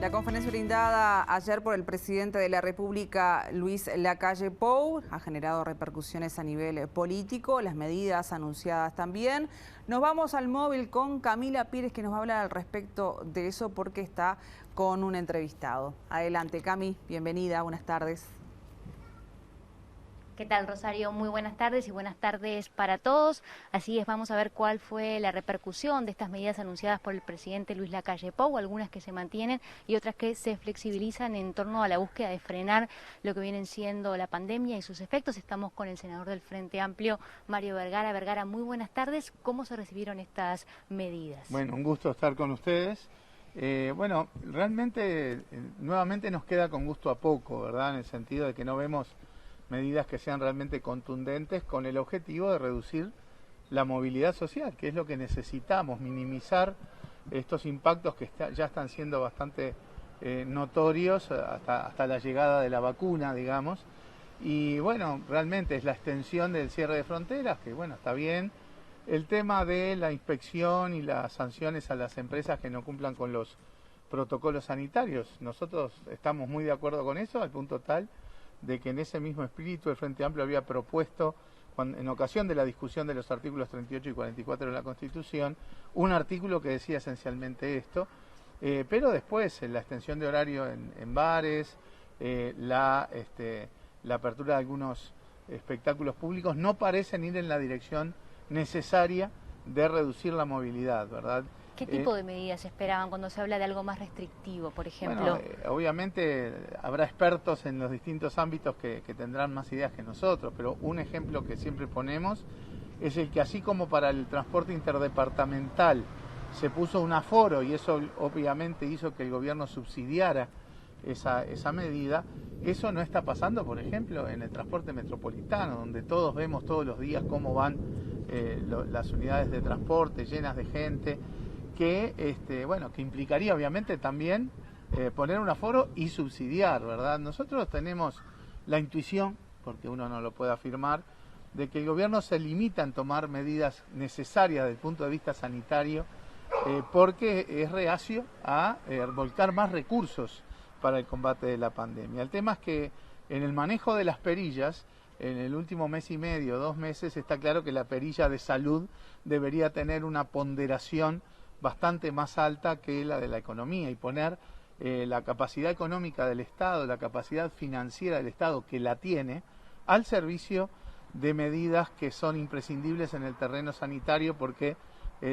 La conferencia brindada ayer por el presidente de la República, Luis Lacalle Pou, ha generado repercusiones a nivel político, las medidas anunciadas también. Nos vamos al móvil con Camila Pires, que nos va a hablar al respecto de eso porque está con un entrevistado. Adelante, Cami, bienvenida, buenas tardes. ¿Qué tal, Rosario? Muy buenas tardes y buenas tardes para todos. Así es, vamos a ver cuál fue la repercusión de estas medidas anunciadas por el presidente Luis Lacalle Pou, algunas que se mantienen y otras que se flexibilizan en torno a la búsqueda de frenar lo que vienen siendo la pandemia y sus efectos. Estamos con el senador del Frente Amplio, Mario Vergara. Vergara, muy buenas tardes. ¿Cómo se recibieron estas medidas? Bueno, un gusto estar con ustedes. Bueno, realmente nuevamente nos queda con gusto a poco, ¿verdad? En el sentido de que no vemos medidas que sean realmente contundentes con el objetivo de reducir la movilidad social, que es lo que necesitamos, minimizar estos impactos que ya están siendo bastante notorios hasta la llegada de la vacuna, digamos. Y bueno, realmente es la extensión del cierre de fronteras, que bueno, está bien. El tema de la inspección y las sanciones a las empresas que no cumplan con los protocolos sanitarios, nosotros estamos muy de acuerdo con eso, al punto tal de que en ese mismo espíritu el Frente Amplio había propuesto, en ocasión de la discusión de los artículos 38 y 44 de la Constitución, un artículo que decía esencialmente esto, pero después la extensión de horario en bares, la apertura de algunos espectáculos públicos no parecen ir en la dirección necesaria de reducir la movilidad, ¿verdad? ¿Qué tipo de medidas esperaban cuando se habla de algo más restrictivo, por ejemplo? Bueno, obviamente habrá expertos en los distintos ámbitos que tendrán más ideas que nosotros, pero un ejemplo que siempre ponemos es el que así como para el transporte interdepartamental se puso un aforo y eso obviamente hizo que el gobierno subsidiara esa medida, eso no está pasando, por ejemplo, en el transporte metropolitano, donde todos vemos todos los días cómo van las unidades de transporte llenas de gente, que que implicaría obviamente también poner un aforo y subsidiar, ¿verdad? Nosotros tenemos la intuición, porque uno no lo puede afirmar, de que el gobierno se limita en tomar medidas necesarias desde el punto de vista sanitario, porque es reacio a volcar más recursos para el combate de la pandemia. El tema es que en el manejo de las perillas, en el último mes y medio, 2 meses, está claro que la perilla de salud debería tener una ponderación bastante más alta que la de la economía y poner la capacidad económica del Estado, la capacidad financiera del Estado, que la tiene, al servicio de medidas que son imprescindibles en el terreno sanitario, porque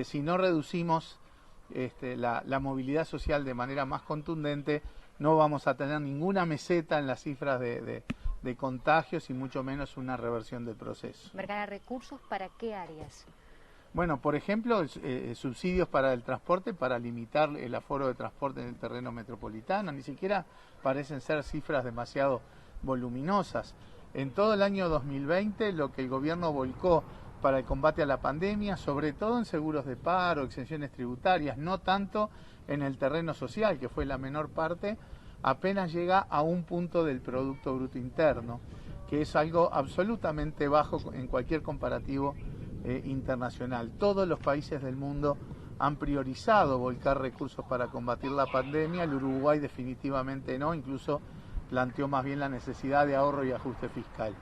si no reducimos la movilidad social de manera más contundente, no vamos a tener ninguna meseta en las cifras de contagios y mucho menos una reversión del proceso. Vergara, ¿recursos para qué áreas? Bueno, por ejemplo, subsidios para el transporte, para limitar el aforo de transporte en el terreno metropolitano, ni siquiera parecen ser cifras demasiado voluminosas. En todo el año 2020, lo que el gobierno volcó para el combate a la pandemia, sobre todo en seguros de paro, exenciones tributarias, no tanto en el terreno social, que fue la menor parte, apenas llega a 1 punto del Producto Bruto Interno, que es algo absolutamente bajo en cualquier comparativo internacional. Todos los países del mundo han priorizado volcar recursos para combatir la pandemia, el Uruguay definitivamente no, incluso planteó más bien la necesidad de ahorro y ajuste fiscal.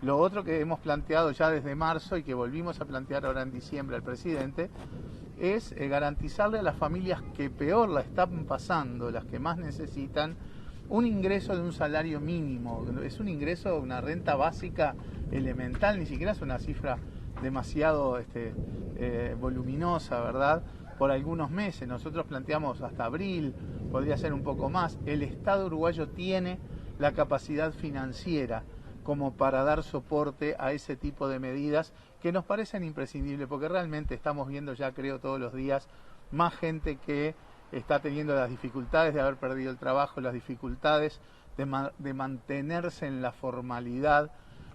Lo otro que hemos planteado ya desde marzo y que volvimos a plantear ahora en diciembre al presidente es garantizarle a las familias que peor la están pasando, las que más necesitan, un ingreso de un salario mínimo. Es un ingreso, una renta básica elemental, ni siquiera es una cifra demasiado voluminosa, ¿verdad? Por algunos meses, nosotros planteamos hasta abril, podría ser un poco más. El Estado uruguayo tiene la capacidad financiera como para dar soporte a ese tipo de medidas que nos parecen imprescindibles, porque realmente estamos viendo ya, creo, todos los días más gente que está teniendo las dificultades de haber perdido el trabajo, las dificultades de mantenerse en la formalidad,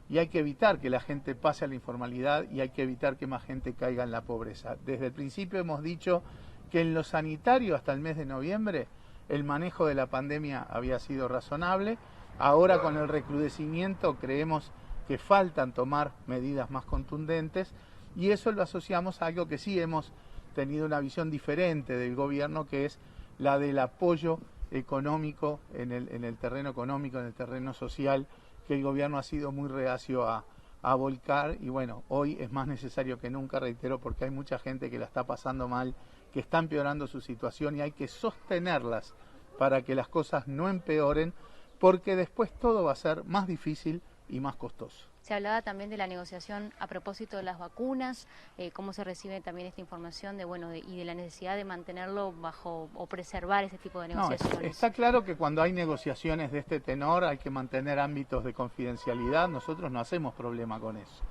y hay que evitar que la gente pase a la informalidad y hay que evitar que más gente caiga en la pobreza. Desde el principio hemos dicho que en lo sanitario hasta el mes de noviembre el manejo de la pandemia había sido razonable. Ahora con el recrudecimiento creemos que faltan tomar medidas más contundentes y eso lo asociamos a algo que sí hemos tenido una visión diferente del gobierno, que es la del apoyo económico, en el terreno económico, en el terreno social, que el gobierno ha sido muy reacio a volcar, y bueno, hoy es más necesario que nunca, reitero, porque hay mucha gente que la está pasando mal, que está empeorando su situación y hay que sostenerlas para que las cosas no empeoren, porque después todo va a ser más difícil y más costoso. Se hablaba también de la negociación a propósito de las vacunas, cómo se recibe también esta información y de la necesidad de mantenerlo bajo o preservar ese tipo de negociaciones. No, está claro que cuando hay negociaciones de este tenor hay que mantener ámbitos de confidencialidad, nosotros no hacemos problema con eso.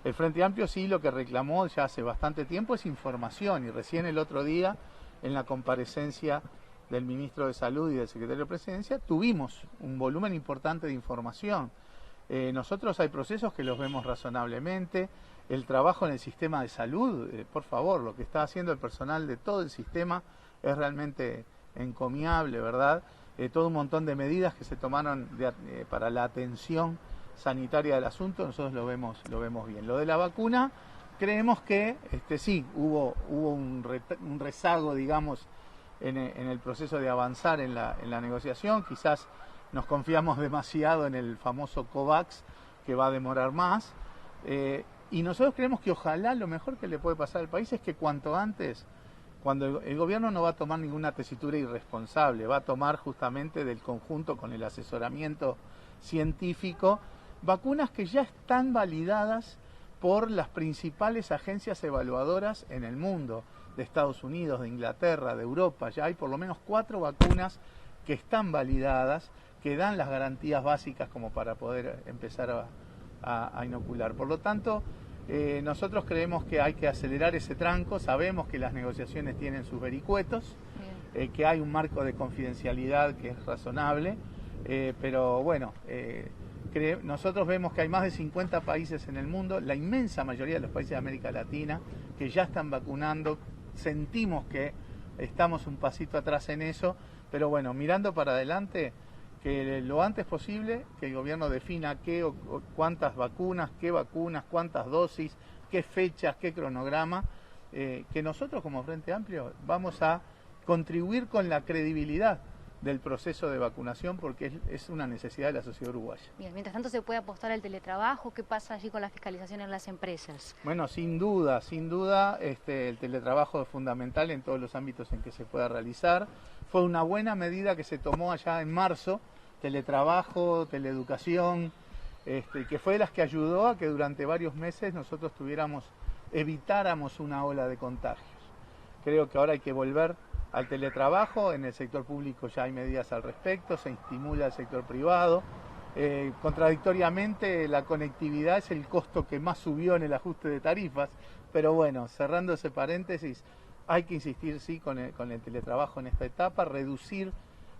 El Frente Amplio sí lo que reclamó ya hace bastante tiempo es información, y recién el otro día en la comparecencia del Ministro de Salud y del Secretario de Presidencia tuvimos un volumen importante de información. Nosotros hay procesos que los vemos razonablemente, el trabajo en el sistema de salud, por favor, lo que está haciendo el personal de todo el sistema es realmente encomiable, ¿verdad? Todo un montón de medidas que se tomaron para la atención sanitaria del asunto, nosotros lo vemos bien. Lo de la vacuna, creemos que sí, hubo un rezago, digamos, en el proceso de avanzar en la negociación, quizás nos confiamos demasiado en el famoso COVAX, que va a demorar más, y nosotros creemos que ojalá lo mejor que le puede pasar al país es que cuanto antes, cuando el gobierno no va a tomar ninguna tesitura irresponsable, va a tomar justamente del conjunto con el asesoramiento científico, vacunas que ya están validadas por las principales agencias evaluadoras en el mundo, de Estados Unidos, de Inglaterra, de Europa. Ya hay por lo menos 4 vacunas que están validadas, que dan las garantías básicas como para poder empezar a inocular. Por lo tanto, nosotros creemos que hay que acelerar ese tranco, sabemos que las negociaciones tienen sus vericuetos, que hay un marco de confidencialidad que es razonable, pero bueno, nosotros vemos que hay más de 50 países en el mundo, la inmensa mayoría de los países de América Latina, que ya están vacunando, sentimos que estamos un pasito atrás en eso, pero bueno, mirando para adelante, que lo antes posible, que el gobierno defina cuántas vacunas, cuántas dosis, qué fechas, qué cronograma, que nosotros como Frente Amplio vamos a contribuir con la credibilidad del proceso de vacunación, porque es una necesidad de la sociedad uruguaya. Bien, mientras tanto se puede apostar al teletrabajo. ¿Qué pasa allí con la fiscalización en las empresas? Bueno, sin duda, el teletrabajo es fundamental en todos los ámbitos en que se pueda realizar. Fue una buena medida que se tomó allá en marzo, teletrabajo, teleeducación, que fue de las que ayudó a que durante varios meses nosotros evitáramos una ola de contagios. Creo que ahora hay que volver al teletrabajo, en el sector público ya hay medidas al respecto, se estimula al sector privado. Contradictoriamente, la conectividad es el costo que más subió en el ajuste de tarifas, pero bueno, cerrando ese paréntesis, hay que insistir sí con el teletrabajo en esta etapa, reducir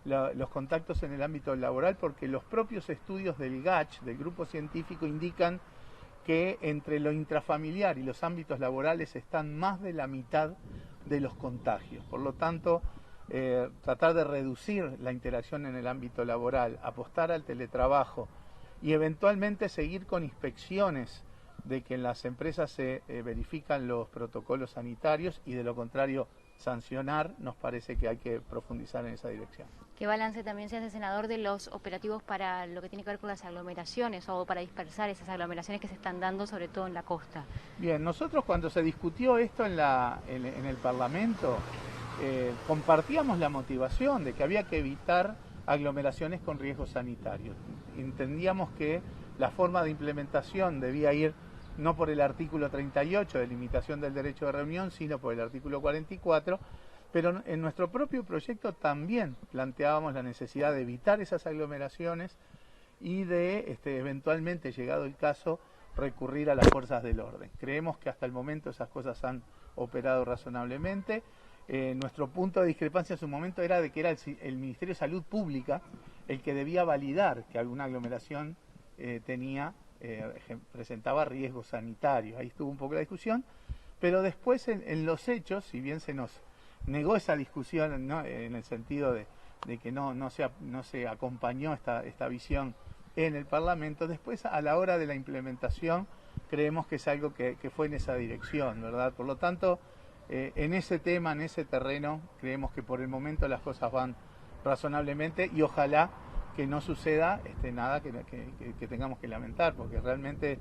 los contactos en el ámbito laboral, porque los propios estudios del GACH, del grupo científico, indican que entre lo intrafamiliar y los ámbitos laborales están más de la mitad de los contagios. Por lo tanto, tratar de reducir la interacción en el ámbito laboral, apostar al teletrabajo y eventualmente seguir con inspecciones de que en las empresas se verifican los protocolos sanitarios y de lo contrario sancionar, nos parece que hay que profundizar en esa dirección. ¿Qué balance también se hace, senador, de los operativos para lo que tiene que ver con las aglomeraciones o para dispersar esas aglomeraciones que se están dando, sobre todo en la costa? Bien, nosotros cuando se discutió esto en el Parlamento, compartíamos la motivación de que había que evitar aglomeraciones con riesgos sanitarios. Entendíamos que la forma de implementación debía ir no por el artículo 38 de limitación del derecho de reunión, sino por el artículo 44, pero en nuestro propio proyecto también planteábamos la necesidad de evitar esas aglomeraciones y de eventualmente, llegado el caso, recurrir a las fuerzas del orden. Creemos que hasta el momento esas cosas han operado razonablemente. Nuestro punto de discrepancia en su momento era de que era el Ministerio de Salud Pública el que debía validar que alguna aglomeración presentaba riesgos sanitarios. Ahí estuvo un poco la discusión, pero después en los hechos, si bien se nos negó esa discusión, ¿no?, en el sentido de que no se acompañó esta visión en el Parlamento, después a la hora de la implementación creemos que es algo que fue en esa dirección, ¿verdad? Por lo tanto, en ese tema, en ese terreno, creemos que por el momento las cosas van razonablemente y ojalá que no suceda nada que tengamos que lamentar, porque realmente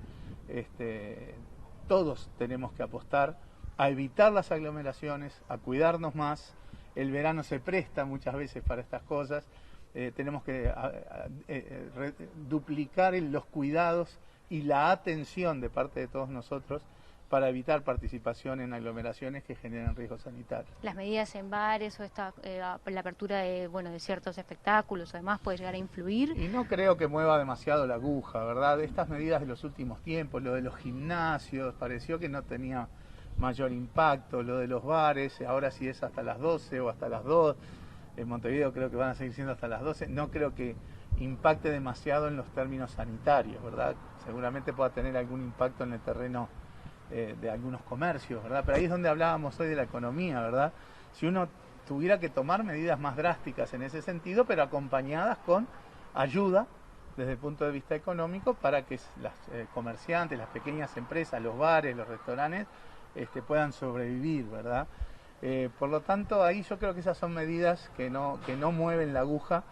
todos tenemos que apostar a evitar las aglomeraciones, a cuidarnos más. El verano se presta muchas veces para estas cosas. Tenemos que duplicar los cuidados y la atención de parte de todos nosotros para evitar participación en aglomeraciones que generan riesgos sanitarios. Las medidas en bares o la apertura de ciertos espectáculos o demás puede llegar a influir. Y no creo que mueva demasiado la aguja, ¿verdad? Estas medidas de los últimos tiempos, lo de los gimnasios, pareció que no tenía mayor impacto, lo de los bares, ahora sí es hasta las 12 o hasta las 2, en Montevideo creo que van a seguir siendo hasta las 12, no creo que impacte demasiado en los términos sanitarios, ¿verdad? Seguramente pueda tener algún impacto en el terreno de algunos comercios, ¿verdad? Pero ahí es donde hablábamos hoy de la economía, ¿verdad? Si uno tuviera que tomar medidas más drásticas en ese sentido, pero acompañadas con ayuda desde el punto de vista económico para que las comerciantes, las pequeñas empresas, los bares, los restaurantes puedan sobrevivir, ¿verdad? Por lo tanto, ahí yo creo que esas son medidas que no mueven la aguja.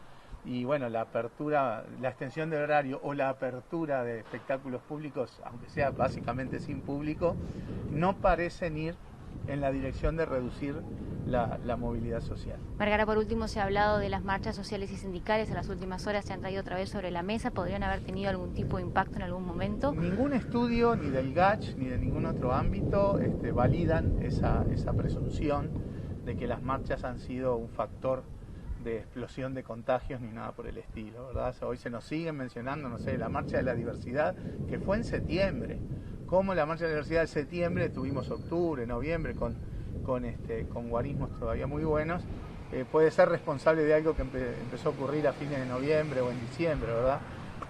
Y bueno, la apertura, la extensión de horario o la apertura de espectáculos públicos, aunque sea básicamente sin público, no parecen ir en la dirección de reducir la movilidad social. Vergara, por último, se ha hablado de las marchas sociales y sindicales. En las últimas horas se han traído otra vez sobre la mesa. ¿Podrían haber tenido algún tipo de impacto en algún momento? Ningún estudio, ni del GACH, ni de ningún otro ámbito, validan esa presunción de que las marchas han sido un factor de explosión de contagios ni nada por el estilo, ¿verdad? Hoy se nos siguen mencionando, no sé, la marcha de la diversidad, que fue en septiembre. Como la marcha de la diversidad de septiembre, tuvimos octubre, noviembre, con guarismos todavía muy buenos, puede ser responsable de algo que empezó a ocurrir a fines de noviembre o en diciembre, ¿verdad?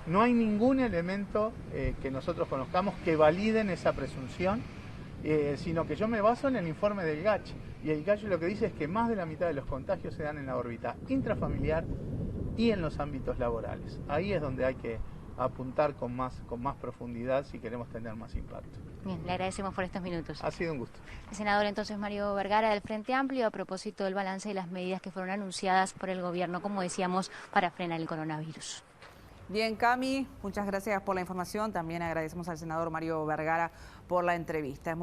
No hay ningún elemento que nosotros conozcamos que validen esa presunción, sino que yo me baso en el informe del GACH. Y el GACH lo que dice es que más de la mitad de los contagios se dan en la órbita intrafamiliar y en los ámbitos laborales. Ahí es donde hay que apuntar con más profundidad si queremos tener más impacto. Bien, le agradecemos por estos minutos. Ha sido un gusto. El senador entonces Mario Vergara del Frente Amplio a propósito del balance y las medidas que fueron anunciadas por el gobierno, como decíamos, para frenar el coronavirus. Bien, Cami, muchas gracias por la información. También agradecemos al senador Mario Vergara por la entrevista.